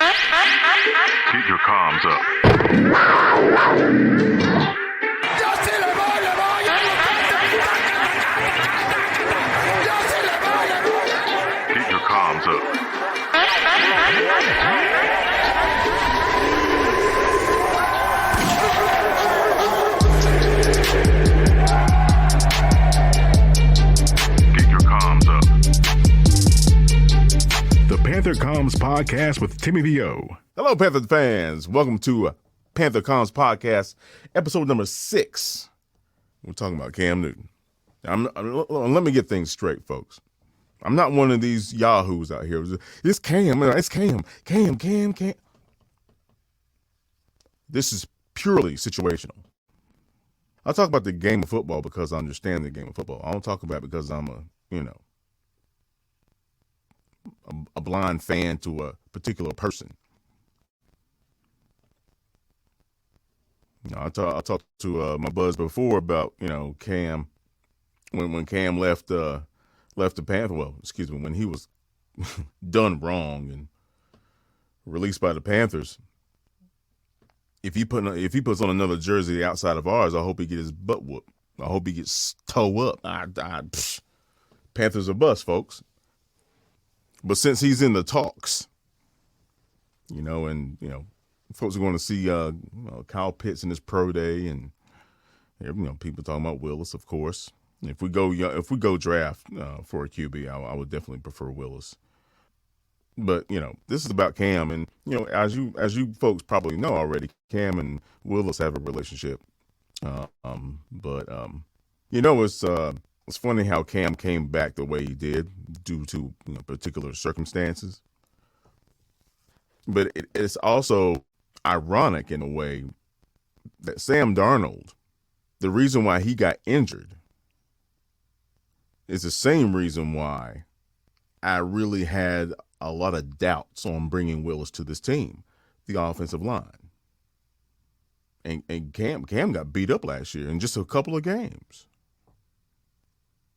Keep your comms up. Keep your comms up. Keep your comms up. The Panther Comms Podcast with Timmy VO. Hello, Panther fans. Welcome to Panther Comms Podcast, episode number 6. We're talking about Cam Newton. Let me get things straight, folks. I'm not one of these yahoos out here. It's Cam. It's Cam. Cam. This is purely situational. I talk about the game of football because I understand the game of football. I don't talk about it because I'm a blind fan to a particular person. I talked to my buzz before about Cam when Cam left the Panther. Well, excuse me, when he was done wrong and released by the Panthers. If he puts on another jersey outside of ours, I hope he gets his butt whooped. I hope he gets toe up. Panthers are bust, folks. But since he's in the talks, folks are going to see Kyle Pitts in his pro day, and people talking about Willis, of course. If we go draft for a QB, I would definitely prefer Willis. But this is about Cam, and as you folks probably know already, Cam and Willis have a relationship. It's funny how Cam came back the way he did due to particular circumstances. But it's also ironic in a way that Sam Darnold, the reason why he got injured, is the same reason why I really had a lot of doubts on bringing Willis to this team, the offensive line. And Cam got beat up last year in just a couple of games.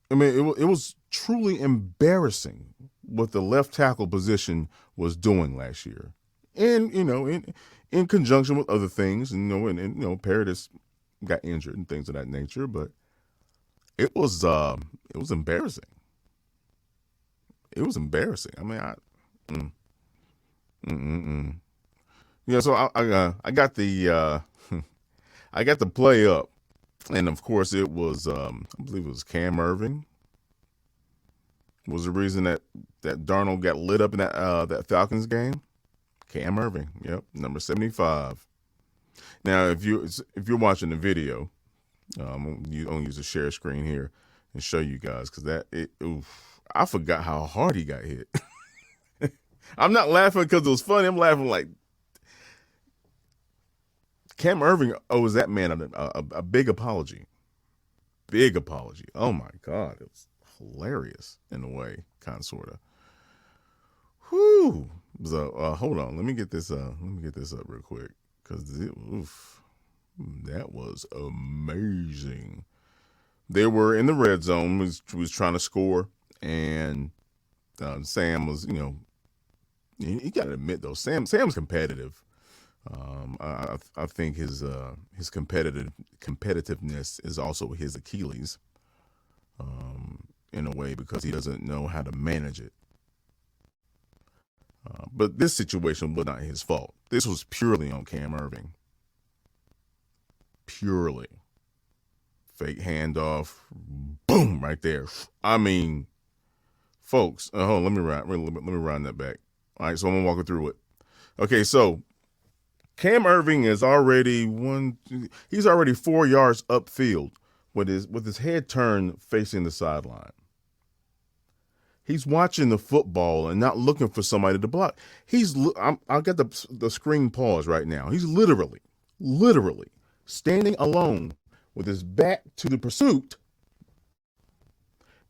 I mean, it was truly embarrassing what the left tackle position was doing last year. And, in conjunction with other things, Paradis got injured and things of that nature, but it was embarrassing. It was embarrassing. I mean, so I got the I got the play up, and of course it was I believe it was Cam Irving was the reason that Darnold got lit up in that Falcons game. Cam Irving, yep, number 75. Now, if you're watching the video, I'm gonna use a share screen here and show you guys because I forgot how hard he got hit. I'm not laughing because it was funny. I'm laughing like Cam Irving owes that man a big apology. Big apology. Oh my God, it was hilarious in a way, kind of, sort of. Whew. So hold on, let me get this up real quick because that was amazing. They were in the red zone, was trying to score, and Sam was, you got to admit though, Sam's competitive. I think his competitiveness is also his Achilles, in a way, because he doesn't know how to manage it. But this situation was not his fault. This was purely on Cam Irving. Purely. Fake handoff. Boom, right there. I mean, folks, hold on, let me round that back. All right, so I'm going to walk through it. Okay, so Cam Irving is already 4 yards upfield with his head turned facing the sideline. He's watching the football and not looking for somebody to block. I'll get the screen pause right now. He's literally standing alone with his back to the pursuit,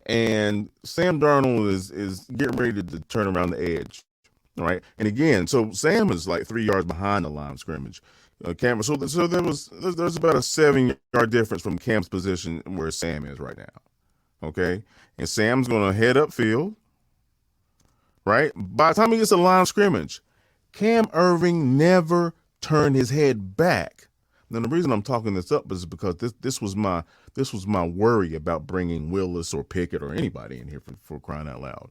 and Sam Darnold is getting ready to turn around the edge. All right, and again, so Sam is like 3 yards behind the line of scrimmage. So there's about a 7-yard difference from Cam's position where Sam is right now. Okay, and Sam's going to head upfield. Right, by the time he gets to the line of scrimmage, Cam Irving never turned his head back. Now, the reason I'm talking this up is because this was my worry about bringing Willis or Pickett or anybody in here for crying out loud,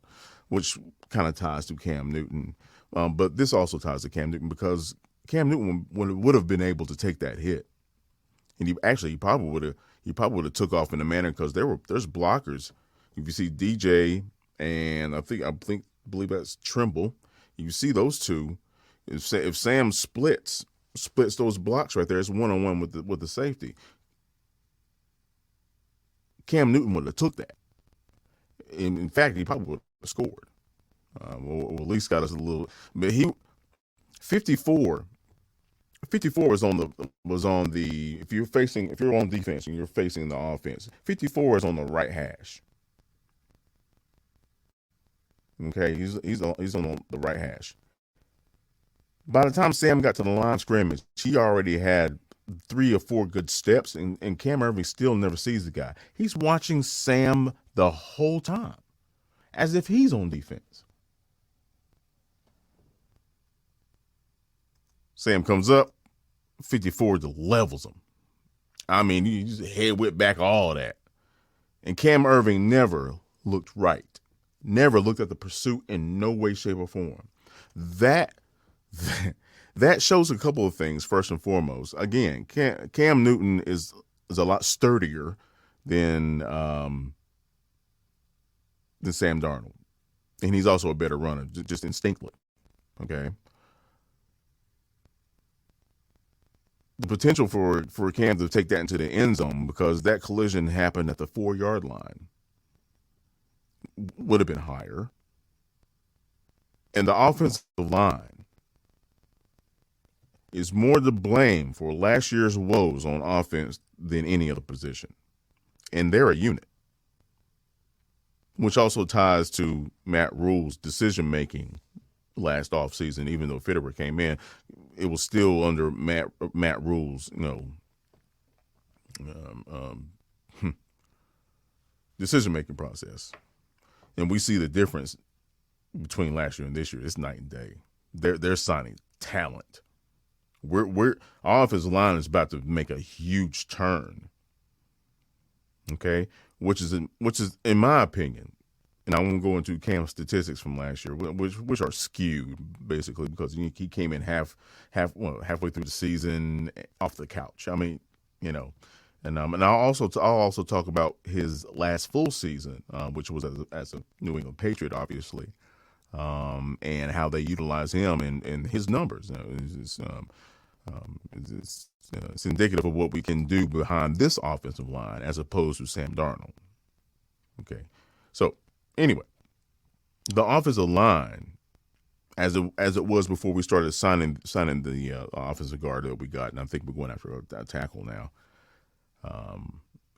which kind of ties to Cam Newton. But this also ties to Cam Newton because Cam Newton would have been able to take that hit, and he probably would have took off in a manner because there's blockers. If you see DJ and I believe that's Trimble, you see those two. If Sam splits those blocks right there, it's 1-on-1 with the safety. Cam Newton would have took that. In fact, he probably would have scored. Or at least got us a little. But 54 was on the. If you're on defense and you're facing the offense, 54 is on the right hash. Okay, he's on the right hash. By the time Sam got to the line of scrimmage, he already had 3 or 4 good steps, and Cam Irving still never sees the guy. He's watching Sam the whole time, as if he's on defense. Sam comes up, 54 just levels him. I mean, you just head whip back all that. And Cam Irving never looked right, never looked at the pursuit in no way, shape, or form. That shows a couple of things. First and foremost, again, Cam Newton is a lot sturdier than Sam Darnold, and he's also a better runner, just instinctively. Okay, the potential for Cam to take that into the end zone, because that collision happened at the 4-yard line, would have been higher, and the offensive line is more to blame for last year's woes on offense than any other position. And they're a unit, which also ties to Matt Rule's decision-making last offseason. Even though Fitterer came in, it was still under Matt Rule's, decision-making process. And we see the difference between last year and this year. It's night and day. They're signing talent. Our offensive line is about to make a huge turn. Okay, which is in my opinion, and I won't go into Cam's statistics from last year, which are skewed basically because he came in halfway through the season off the couch. I mean, and I'll also talk about his last full season, which was as a New England Patriot, obviously, and how they utilize him and his numbers. It's indicative of what we can do behind this offensive line as opposed to Sam Darnold. Okay, so anyway, the offensive line, as it was before we started signing the offensive guard that we got, and I think we're going after a tackle now.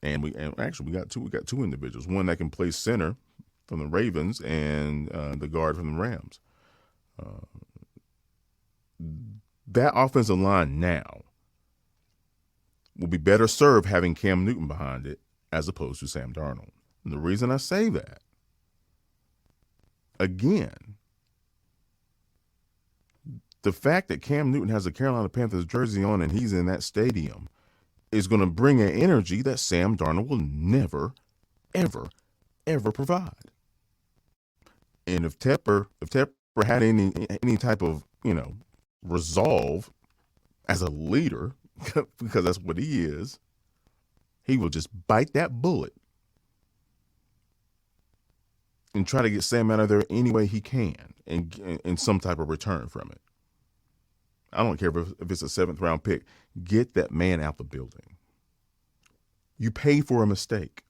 And we got two individuals, one that can play center from the Ravens and the guard from the Rams. That offensive line now will be better served having Cam Newton behind it as opposed to Sam Darnold. And the reason I say that, again, the fact that Cam Newton has a Carolina Panthers jersey on and he's in that stadium is going to bring an energy that Sam Darnold will never, ever, ever provide. And if Tepper had any type of, resolve as a leader, because that's what he is, he will just bite that bullet and try to get Sam out of there any way he can and some type of return from it. I don't care if it's a 7th round pick. Get that man out the building. You pay for a mistake.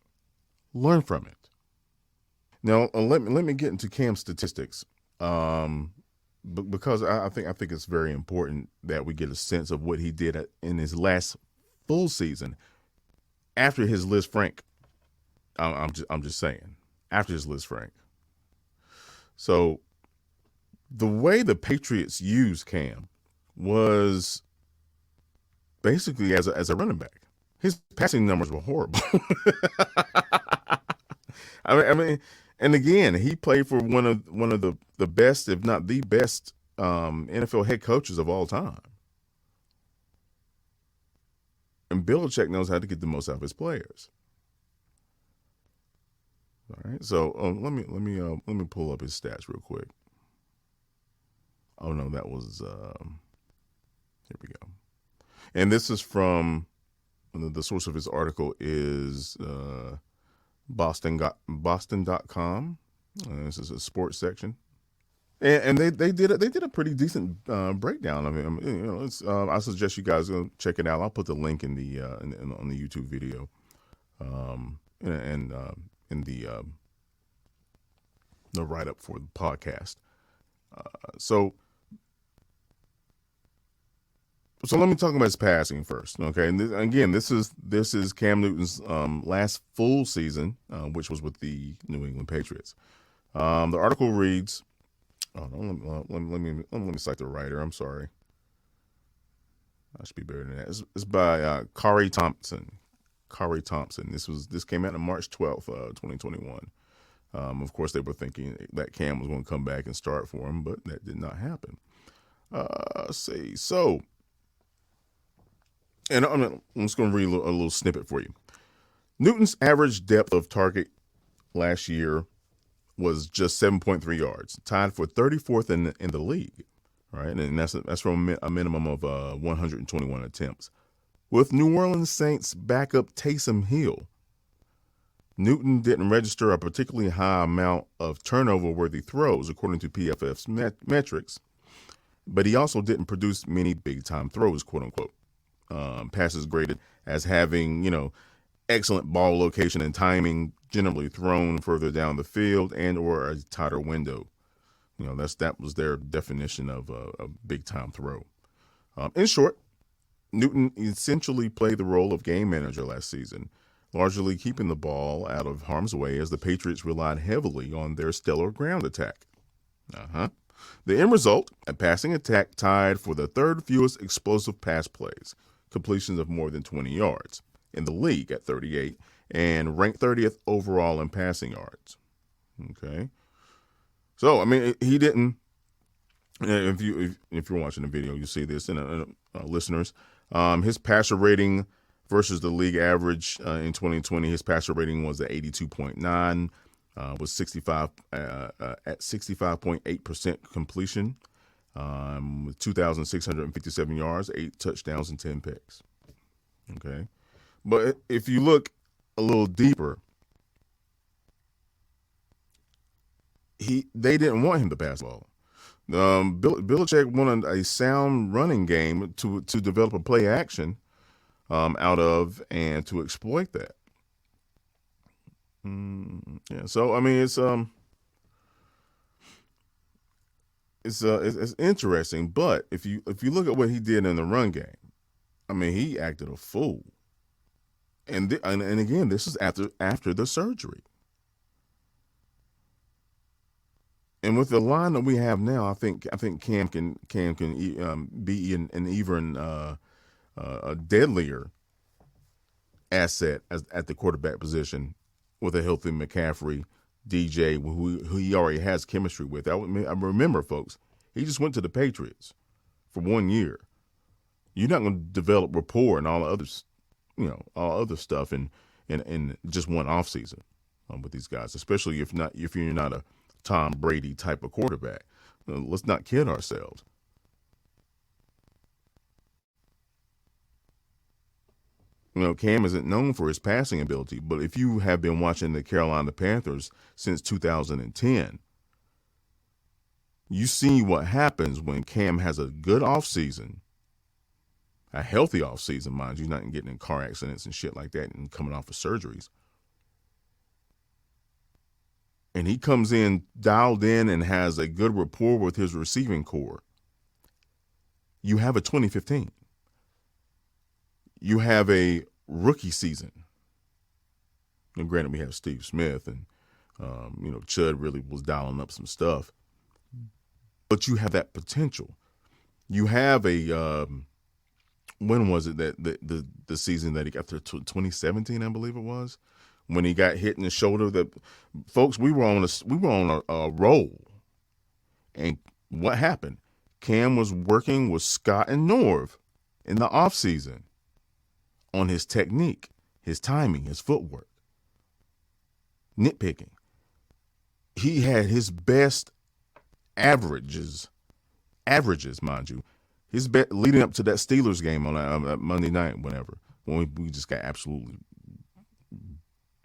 Learn from it. Now, let me get into Cam's statistics. Because I think it's very important that we get a sense of what he did in his last full season after his Liz Frank. I'm just saying, after his Liz Frank. So the way the Patriots used Cam was basically as a running back. His passing numbers were horrible. I mean, and again, he played for one of the best, if not the best, NFL head coaches of all time. And Belichick knows how to get the most out of his players. All right, so let me pull up his stats real quick. Oh no, that was here we go. And this is from the source of his article is Boston.com. This is a sports section. And they did a pretty decent breakdown of him. It's I suggest you guys go check it out. I'll put the link in the on the YouTube video, and in the write up for the podcast. So let me talk about his passing first, okay? And this is Cam Newton's last full season, which was with the New England Patriots. The article reads. Oh, no, let me cite the writer. I'm sorry. I should be better than that. It's by Kari Thompson. Kari Thompson. This came out on March 12th, 2021. Of course, they were thinking that Cam was going to come back and start for him, but that did not happen. Let's see. So, and I'm just going to read a little snippet for you. Newton's average depth of target last year was just 7.3 yards, tied for 34th in the league, right? And that's from a minimum of 121 attempts. With New Orleans Saints backup Taysom Hill, Newton didn't register a particularly high amount of turnover-worthy throws, according to PFF's metrics, but he also didn't produce many big-time throws, quote-unquote. Passes graded as having, excellent ball location and timing, generally thrown further down the field and or a tighter window. That was their definition of a big-time throw. In short, Newton essentially played the role of game manager last season, largely keeping the ball out of harm's way as the Patriots relied heavily on their stellar ground attack. The end result, a passing attack tied for the third fewest explosive pass plays, completions of more than 20 yards, in the league at 38, and ranked 30th overall in passing yards. Okay. So, he didn't, if you're watching the video, you see this, and listeners, his passer rating versus the league average in 2020, his passer rating was at 82.9, was 65 at 65.8% completion, with 2,657 yards, 8 touchdowns, and 10 picks. Okay. But if you look a little deeper, they didn't want him to pass the ball. Belichick wanted a sound running game to develop a play action out of and to exploit that. Yeah. So it's interesting, but if you look at what he did in the run game, he acted a fool. And again, this is after the surgery. And with the line that we have now, I think Cam can be an even a deadlier asset at the quarterback position with a healthy McCaffrey, DJ, who he already has chemistry with. I remember, folks, he just went to the Patriots for 1 year. You're not going to develop rapport and all the others. All other stuff in just one offseason with these guys, especially if you're not a Tom Brady type of quarterback. Let's not kid ourselves. Cam isn't known for his passing ability, but if you have been watching the Carolina Panthers since 2010, you see what happens when Cam has a good offseason. A healthy offseason, mind you, not getting in car accidents and shit like that and coming off of surgeries. And he comes in dialed in and has a good rapport with his receiving core. You have a 2015. You have a rookie season. And granted, we have Steve Smith and, Chud really was dialing up some stuff. But you have that potential. You have a... when was it that the season that he got to 2017, I believe it was, when he got hit in the shoulder? That folks, we were on a roll, and what happened? Cam was working with Scott and Norv in the offseason on his technique, his timing, his footwork. Nitpicking. He had his best averages, mind you, his leading up to that Steelers game on that Monday night, whenever, when we just got absolutely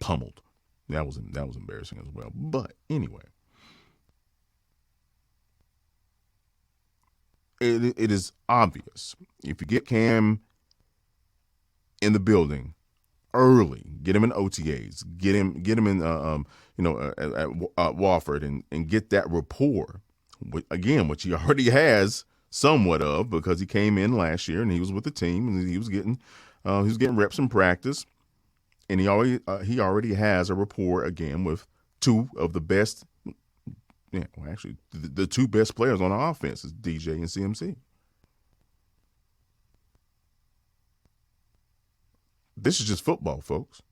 pummeled. That was embarrassing as well. But anyway, it is obvious if you get Cam in the building early, get him in OTAs, get him in at Wofford and get that rapport. Again, which he already has somewhat of, because he came in last year and he was with the team and he was getting reps in practice, and he already has a rapport again with two of the best. Yeah, well, actually, the two best players on the offense is DJ and CMC. This is just football, folks.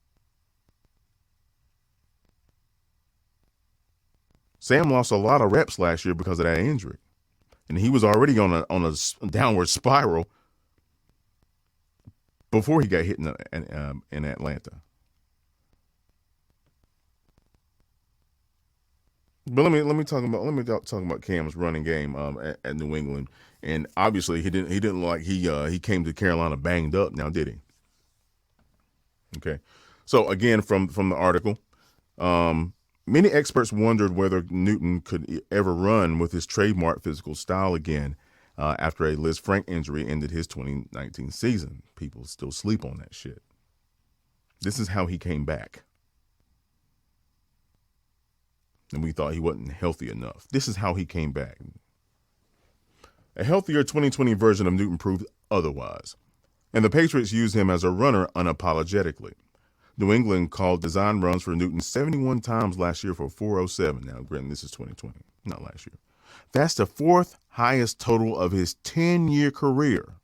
Sam lost a lot of reps last year because of that injury, and he was already on a downward spiral before he got hit in Atlanta. But let me talk about Cam's running game at New England, and obviously he didn't look like he came to Carolina banged up. Now, did he? Okay, so again from the article, many experts wondered whether Newton could ever run with his trademark physical style again after a Liz Frank injury ended his 2019 season. People still sleep on that shit. This is how he came back. And we thought he wasn't healthy enough. This is how he came back. A healthier 2020 version of Newton proved otherwise, and the Patriots used him as a runner unapologetically. New England called design runs for Newton 71 times last year for 407. Now, granted, this is 2020, not last year. That's the fourth highest total of his 10-year career.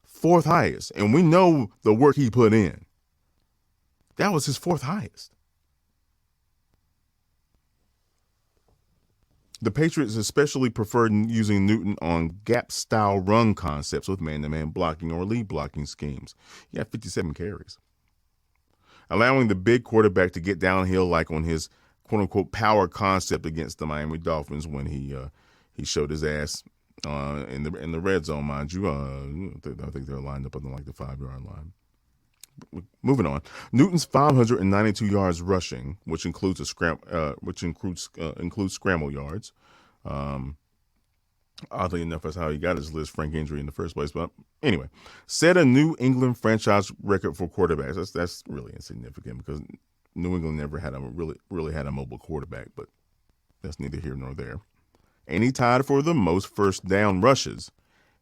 Fourth highest. And we know the work he put in. That was his fourth highest. The Patriots especially preferred using Newton on gap-style run concepts with man-to-man blocking or lead blocking schemes. He had 57 carries. Allowing the big quarterback to get downhill like on his quote-unquote power concept against the Miami Dolphins when he showed his ass in the red zone, mind you. I think they're lined up on the 5-yard line. Moving on, Newton's 592 yards rushing, which includes includes scramble yards. Oddly enough, that's how he got his Liz Frank injury in the first place. But anyway, set a New England franchise record for quarterbacks. That's really insignificant because New England never had really had a mobile quarterback. But that's neither here nor there. And he tied for the most first down rushes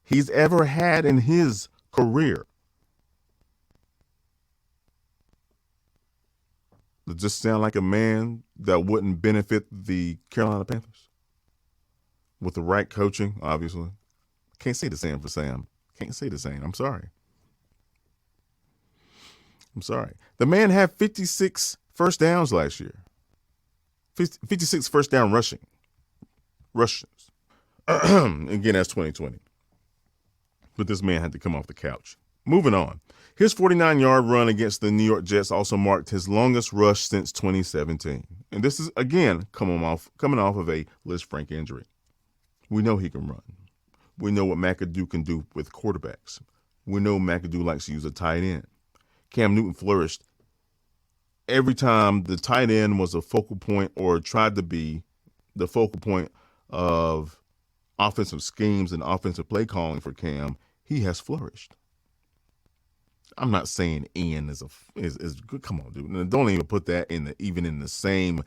he's ever had in his career. Does this sound like a man that wouldn't benefit the Carolina Panthers? With the right coaching, obviously. Can't say the same for Sam. Can't say the same. I'm sorry. The man had 56 first downs last year. 56 first down rushes. Again, that's 2020. But this man had to come off the couch. Moving on. His 49-yard run against the New York Jets also marked his longest rush since 2017. And this is, again, coming off of a Liz Frank injury. We know he can run. We know what McAdoo can do with quarterbacks. We know McAdoo likes to use a tight end. Cam Newton flourished every time the tight end was a focal point or tried to be the focal point of offensive schemes and offensive play calling for Cam. He has flourished. I'm not saying Ian is good. Come on, dude. Don't even put that even in the same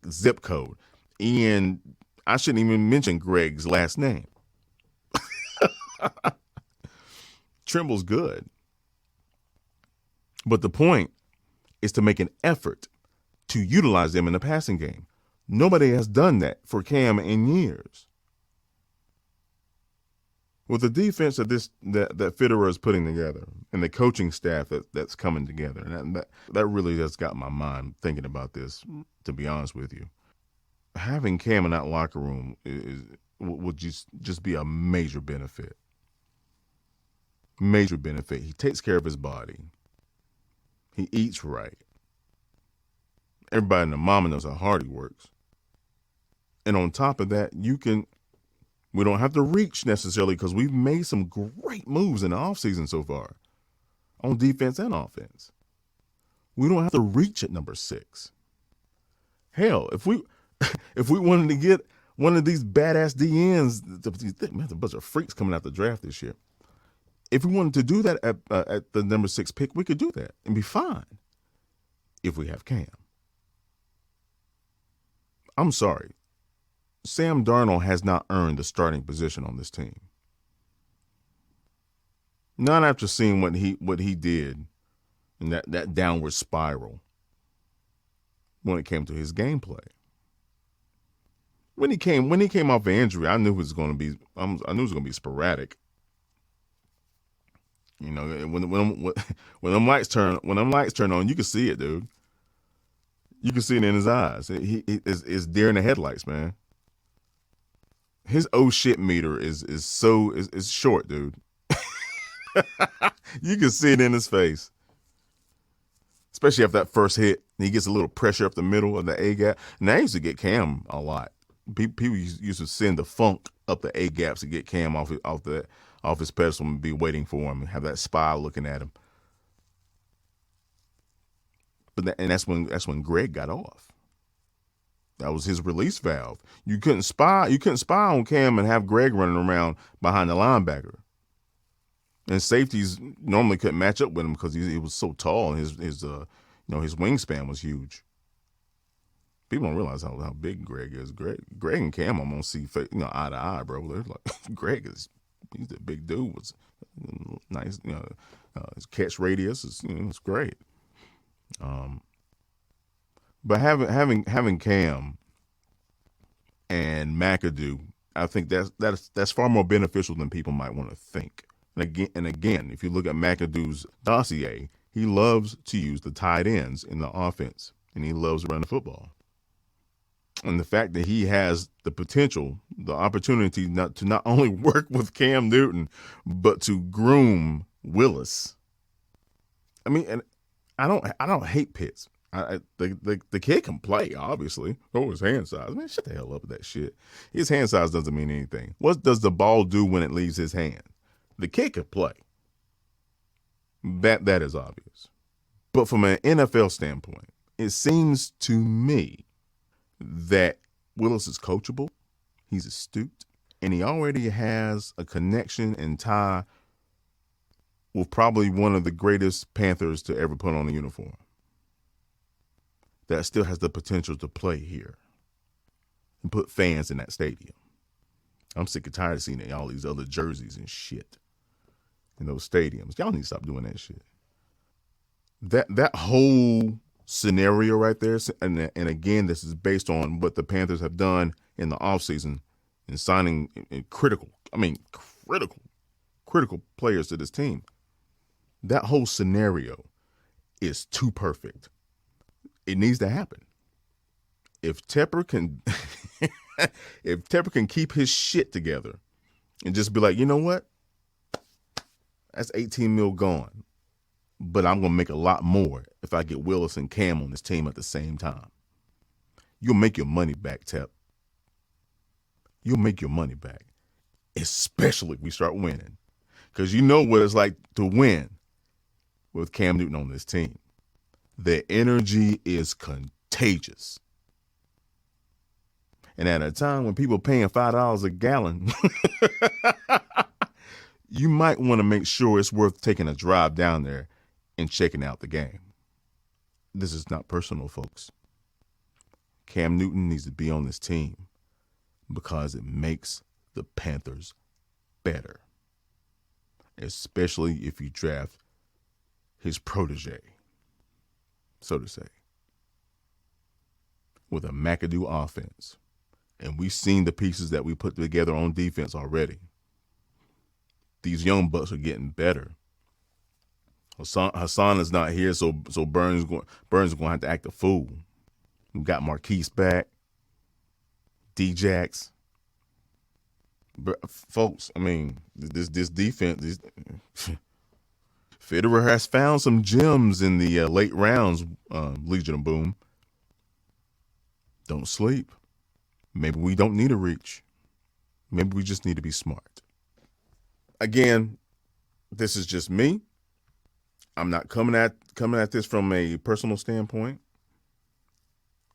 zip code. Ian, I shouldn't even mention Greg's last name. Trimble's good. But the point is to make an effort to utilize them in the passing game. Nobody has done that for Cam in years. With the defense that Fitterer is putting together and the coaching staff that's coming together, and that really has got my mind thinking about this, to be honest with you. Having Cam in that locker room would just be a major benefit. Major benefit. He takes care of his body. He eats right. Everybody in the mama knows how hard he works. And on top of that, we don't have to reach necessarily because we've made some great moves in the offseason so far on defense and offense. We don't have to reach at number 6. Hell, if we wanted to get one of these badass DNs, there's a bunch of freaks coming out the draft this year. If we wanted to do that at the number 6 pick, we could do that and be fine if we have Cam. I'm sorry. Sam Darnold has not earned the starting position on this team. Not after seeing what he did in that downward spiral when it came to his gameplay. When he came off an injury, I knew it was going to be sporadic. You know, when them lights turn on, you can see it, dude. You can see it in his eyes. It's deer in the headlights, man. His oh shit meter is short, dude. You can see it in his face. Especially after that first hit, he gets a little pressure up the middle of the A gap. And I used to get Cam a lot. People used to send the funk up the A gaps to get Cam off his pedestal and be waiting for him and have that spy looking at him. That's when Greg got off. That was his release valve. You couldn't spy on Cam and have Greg running around behind the linebacker. And safeties normally couldn't match up with him because he was so tall and his wingspan was huge. People don't realize how big Greg is. Greg and Cam I'm gonna see eye to eye, bro. They're like he's a big dude. Was nice, his catch radius is it's great. But having Cam and McAdoo, I think that's far more beneficial than people might want to think. And again, if you look at McAdoo's dossier, he loves to use the tight ends in the offense, and he loves running the football. And the fact that he has the potential, the opportunity to not only work with Cam Newton, but to groom Willis. I mean, and I don't hate Pitts. The kid can play, obviously. Oh, his hand size. Man, shut the hell up with that shit. His hand size doesn't mean anything. What does the ball do when it leaves his hand? The kid can play. That is obvious. But from an NFL standpoint, it seems to me that Willis is coachable, he's astute, and he already has a connection and tie with probably one of the greatest Panthers to ever put on a uniform that still has the potential to play here and put fans in that stadium. I'm sick and tired of seeing all these other jerseys and shit in those stadiums. Y'all need to stop doing that shit. That whole scenario right there, and again, this is based on what the Panthers have done in the offseason in signing critical players to this team. That whole scenario is too perfect. It needs to happen. If Tepper can keep his shit together and just be like, you know what? That's 18 mil gone. But I'm going to make a lot more if I get Willis and Cam on this team at the same time. You'll make your money back, Tep. You'll make your money back, especially if we start winning. Because you know what it's like to win with Cam Newton on this team. The energy is contagious. And at a time when people are paying $5 a gallon, you might want to make sure it's worth taking a drive down there and checking out the game. This is not personal, folks. Cam Newton needs to be on this team because it makes the Panthers better, especially if you draft his protege, so to say, with a McAdoo offense. And we've seen the pieces that we put together on defense already. These young bucks are getting better. Hassan is not here, so Burns is going to have to act a fool. We got Marquise back, D-Jax. But folks, I mean, this defense, Federer has found some gems in the late rounds. Legion of Boom. Don't sleep. Maybe we don't need a reach. Maybe we just need to be smart. Again, this is just me. I'm not coming at this from a personal standpoint,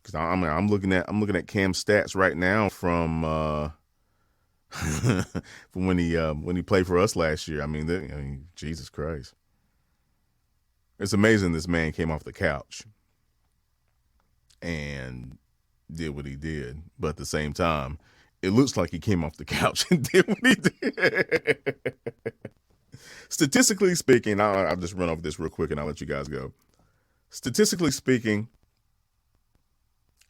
because I'm looking at Cam's stats right now from from when he played for us last year. I mean, Jesus Christ, it's amazing this man came off the couch and did what he did, but at the same time, it looks like he came off the couch and did what he did. Statistically speaking, I'll just run over this real quick and I'll let you guys go. Statistically speaking,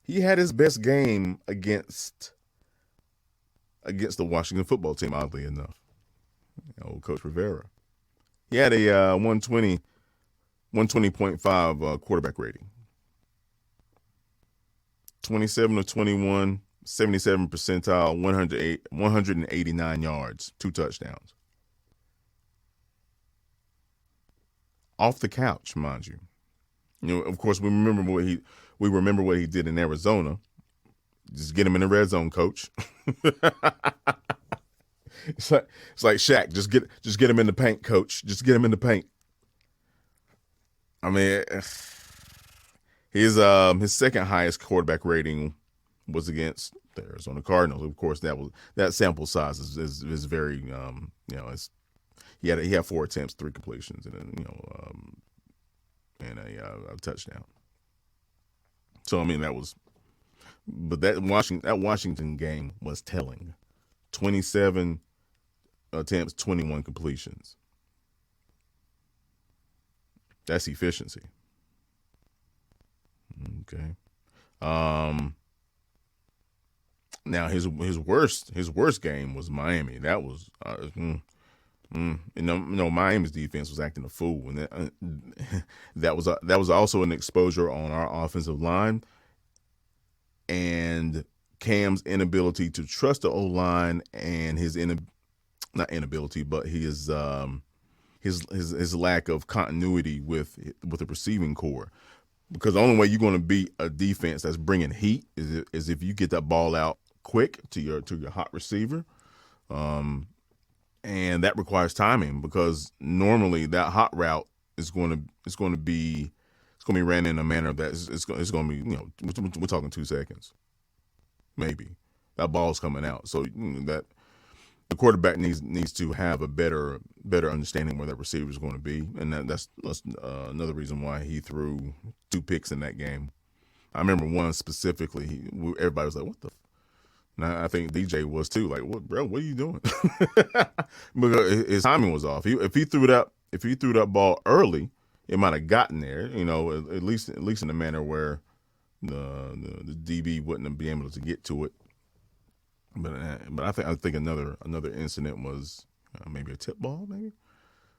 he had his best game against the Washington football team, oddly enough. Old Coach Rivera. He had a 120.5 quarterback rating. 27 of 21, 77 percentile, 189 yards, 2 touchdowns. Off the couch, mind you. Of course, we remember what he did in Arizona. Just get him in the red zone, coach. It's like Shaq. Just get him in the paint, coach. Just get him in the paint. I mean, his second highest quarterback rating was against the Arizona Cardinals. Of course, that sample size is very he had 4 attempts, 3 completions, and a touchdown. So I mean that Washington game was telling. 27 attempts, 21 completions. That's efficiency. Okay. Now his worst game was Miami. That was Miami's defense was acting a fool, and that was also an exposure on our offensive line, and Cam's inability to trust the O-line, and his lack of continuity with the receiving core. Because the only way you're going to beat a defense that's bringing heat is if you get that ball out quick to your hot receiver. And that requires timing, because normally that hot route is going to be ran in a manner that it's going to be, we're talking 2 seconds, maybe. That ball's coming out, so that the quarterback needs to have a better understanding where that receiver is going to be, and that's another reason why he threw 2 picks in that game. I remember one specifically. Everybody was like, "What the?" Now, I think DJ was too. Like, what, bro? What are you doing? Because his timing was off. If he threw that ball early, it might have gotten there. At least in a manner where the DB wouldn't be able to get to it. But I think another incident was maybe a tip ball, maybe.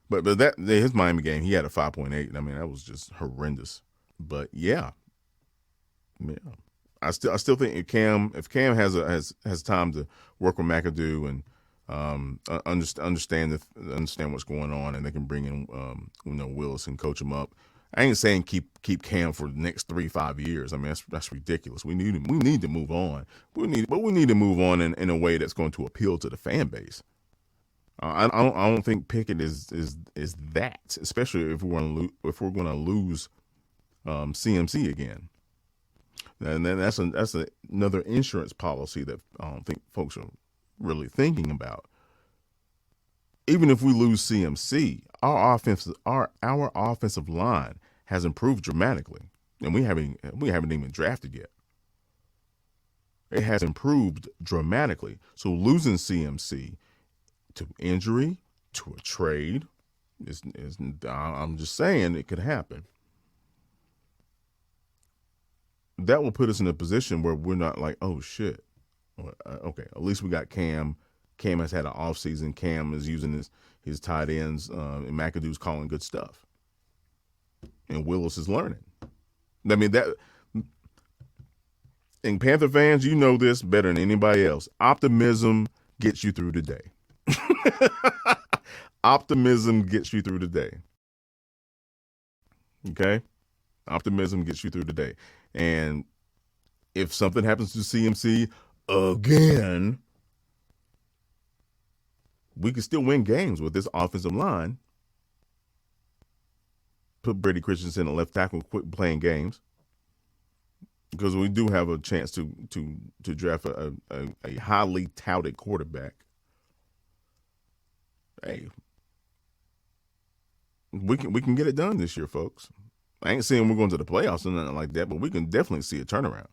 But that his Miami game, he had a 5.8. I mean, that was just horrendous. But yeah. I still think if Cam has time to work with McAdoo and understand what's going on, and they can bring in Willis and coach him up. I ain't saying keep Cam for the next 3-5 years. I mean, that's ridiculous. We need to move on. We need to move on in a way that's going to appeal to the fan base. I don't think Pickett is that, especially if we're going to lose CMC again. And then that's another insurance policy that I don't think folks are really thinking about. Even if we lose CMC, our offensive line has improved dramatically, and we haven't even drafted yet. It has improved dramatically. So losing CMC to injury, to a trade, is I'm just saying it could happen. That will put us in a position where we're not like, oh shit, okay, at least we got Cam. Cam has had an off season. Cam is using his tight ends, and McAdoo's calling good stuff, and Willis is learning. I mean that. And Panther fans, you know this better than anybody else. Optimism gets you through the day. Optimism gets you through the day. Okay? Optimism gets you through the day. And if something happens to CMC again, we can still win games with this offensive line. Put Brady Christensen at left tackle, quit playing games. Because we do have a chance to draft a highly touted quarterback. Hey, we can get it done this year, folks. I ain't saying we're going to the playoffs or nothing like that, but we can definitely see a turnaround.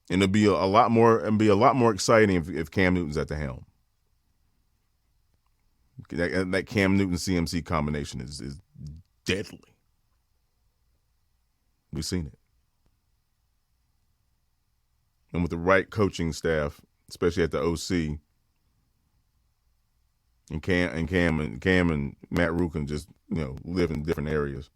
And it'll be a lot more exciting if Cam Newton's at the helm. That Cam Newton CMC combination is deadly. We've seen it. And with the right coaching staff, especially at the OC, and Cam and Matt Rule can just, live in different areas.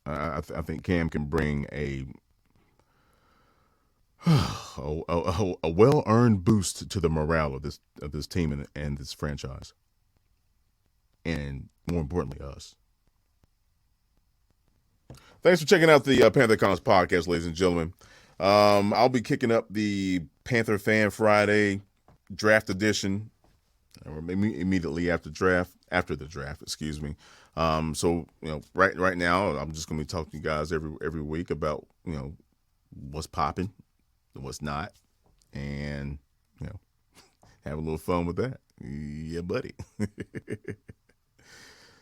I think Cam can bring a well-earned boost to the morale of this team and this franchise, and more importantly, us. Thanks for checking out the Panther Comms podcast, ladies and gentlemen. I'll be kicking up the Panther Fan Friday draft edition, or maybe immediately after the draft. Excuse me. So right now, I'm just going to be talking to you guys every week about what's popping, what's not, and have a little fun with that. Yeah, buddy.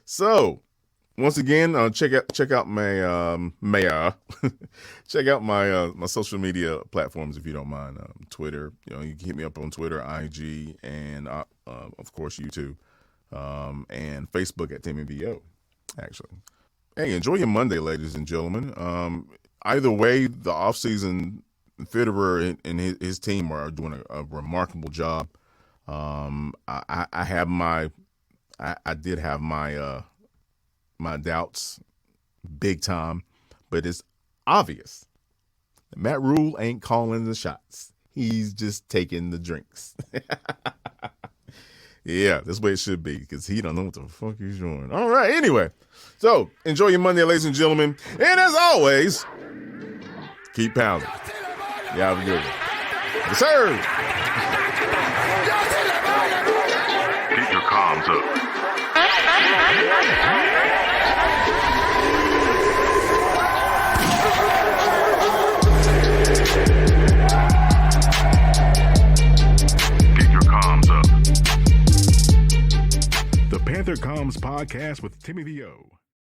So. Once again, check out my check out my social media platforms if you don't mind. Twitter, you can hit me up on Twitter, IG, and of course YouTube, and Facebook at Timmy VO. Actually, hey, enjoy your Monday, ladies and gentlemen. Either way, the offseason, Fitterer and his team are doing a remarkable job. I did have my doubts big time, but it's obvious that Matt Rule ain't calling the shots. He's just taking the drinks. Yeah, that's the way it should be, because he don't know what the fuck he's doing. All right, anyway. So, enjoy your Monday, ladies and gentlemen. And as always, keep pounding. Yeah, have a good one. Yes, sir. Keep your comms up. Keep your comms up. The Panther Comms podcast with Timmy VO.